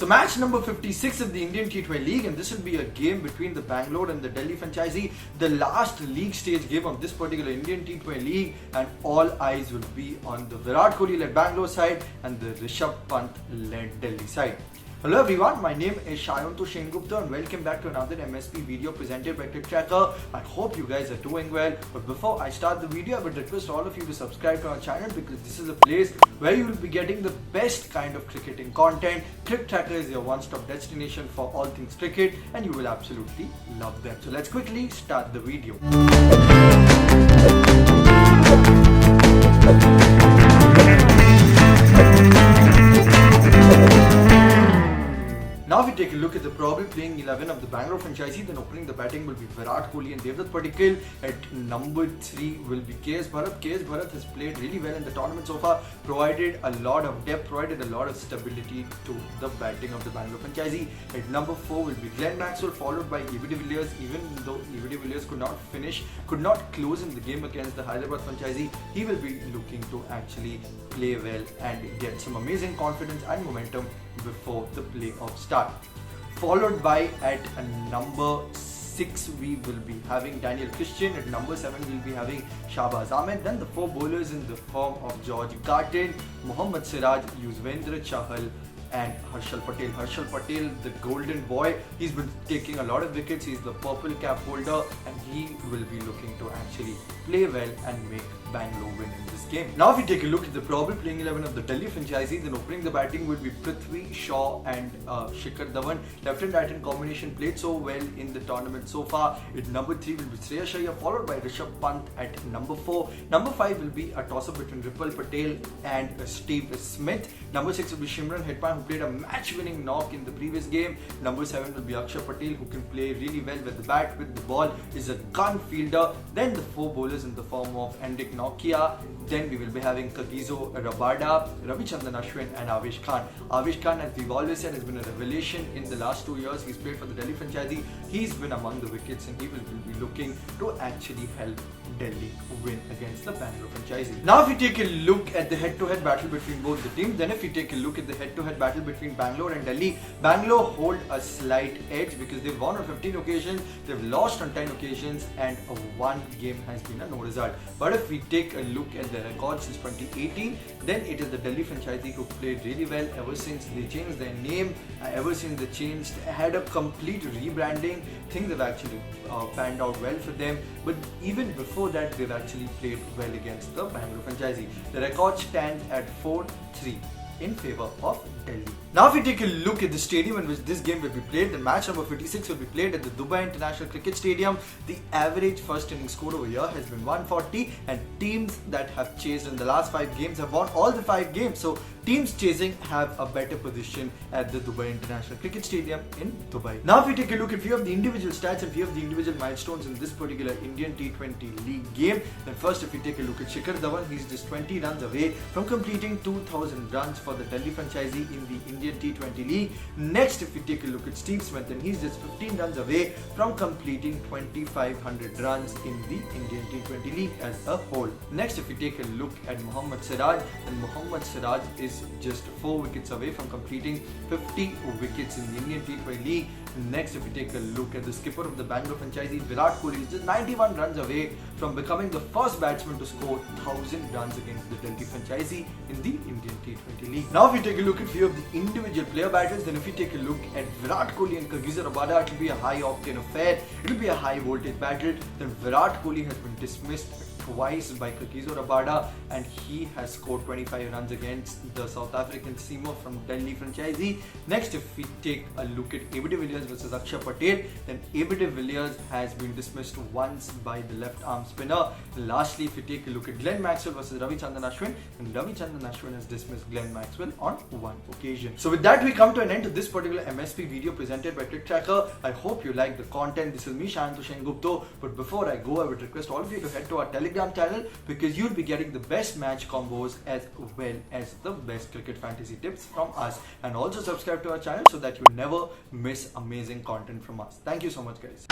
So match number 56 of the Indian T20 League, and this will be a game between the Bangalore and the Delhi franchisee, the last league stage game of this particular Indian T20 League, and all eyes will be on the Virat Kohli led Bangalore side and the Rishabh Pant led Delhi side. Hello everyone, my name is Shayantu Sengupta and welcome back to another MSP video presented by Cricket Tracker. I hope you guys are doing well, but before I start the video, I would request all of you to subscribe to our channel because this is a place where you will be getting the best kind of cricketing content. Cricket Tracker is your one-stop destination for all things cricket and you will absolutely love them. So let's quickly start the video. Now if we take a look at the probable playing 11 of the Bangalore franchisee, then opening the batting will be Virat Kohli and Devdutt Padikkal. At number 3 will be KS Bharat. KS Bharat has played really well in the tournament so far, provided a lot of depth, provided a lot of stability to the batting of the Bangalore franchisee. At number 4 will be Glenn Maxwell, followed by AB de Villiers. Even though AB de Villiers could not close in the game against the Hyderabad franchisee, he will be looking to actually play well and get some amazing confidence and momentum before the playoff start. Followed by at number 6 we will be having Daniel Christian. At number 7 we will be having Shahbaz Ahmed. Then the 4 bowlers in the form of George Garton, Mohammad Siraj, Yuzvendra Chahal and Harshal Patel. Harshal Patel, the golden boy, he's been taking a lot of wickets, he's the purple cap holder and he will be looking to actually play well and make Bangalore win in this game. Now if we take a look at the probable playing 11 of the Delhi franchisee, then opening the batting will be Prithvi Shaw and Shikhar Dhawan. Left and right hand combination played so well in the tournament so far. At number 3 will be Shreyas Iyer, followed by Rishabh Pant at number 4. Number 5 will be a toss-up between Ripal Patel and Steve Smith. Number 6 will be Shimron Hetman, who played a match-winning knock in the previous game. Number 7 will be Akshar Patel, who can play really well with the bat, with the ball, is a gun fielder. Then the 4 bowlers in the form of Henrik Nokia. Then we will be having Kagiso Rabada, Ravichandran Ashwin and Avesh Khan. Avesh Khan, as we've always said, has been a revelation in the last 2 years. He's played for the Delhi franchisee. He's been among the wickets and he will be looking to actually help Delhi win against the Bangalore franchisee. Now if we take a look at the head-to-head battle between both the teams, then if we take a look at the head-to-head battle between Bangalore and Delhi, Bangalore hold a slight edge because they've won on 15 occasions, they've lost on 10 occasions and one game has been a no result. But if we take a look at their record since 2018, then it is the Delhi franchisee who played really well ever since they changed their name, ever since they had a complete rebranding. Things have actually panned out well for them, but even before that they've actually played well against the Bangalore franchisee. The record stands at 4-3 in favour of Delhi. Now if we take a look at the stadium in which this game will be played, then match number 56 will be played at the Dubai International Cricket Stadium. The average first inning score over here has been 140 and teams that have chased in the last 5 games have won all the 5 games. So teams chasing have a better position at the Dubai International Cricket Stadium in Dubai. Now if we take a look at few of the individual stats and few of the individual milestones in this particular Indian T20 League game, then first if we take a look at Shikhar Dhawan, he's just 20 runs away from completing 2000 runs for the Delhi franchisee in the Indian T20 League. Next if we take a look at Steve Smith, then he's just 15 runs away from completing 2500 runs in the Indian T20 League as a whole. Next if we take a look at Mohammad Siraj, then Mohammad Siraj is just 4 wickets away from completing 50 wickets in the Indian T20 League. Next if we take a look at the skipper of the Bangalore franchisee, Virat Kohli, is just 91 runs away from becoming the first batsman to score 1000 runs against the Delhi franchisee in the Indian T20 League. Now if we take a look at few of the individual player battles, then if we take a look at Virat Kohli and Kagiso Rabada, it will be a high octane affair, it will be a high voltage battle. Then Virat Kohli has been dismissed twice by Kagiso Rabada and he has scored 25 runs against the South African seamer from Delhi franchisee. Next if we take a look at AB de Villiers versus Akshar Patel, then AB de Villiers has been dismissed once by the left arm spinner. And lastly if we take a look at Glenn Maxwell versus Ravichandran Ashwin, and Ravichandran Ashwin has dismissed Glenn Maxwell on 1 occasion. So with that we come to an end to this particular MSP video presented by Cricket Tracker. I hope you like the content. This is me Shayantu Sengupta, but before I go I would request all of you to head to our Telegram channel because you'll be getting the best match combos as well as the best cricket fantasy tips from us, and also subscribe to our channel so that you never miss amazing content from us. Thank you so much guys.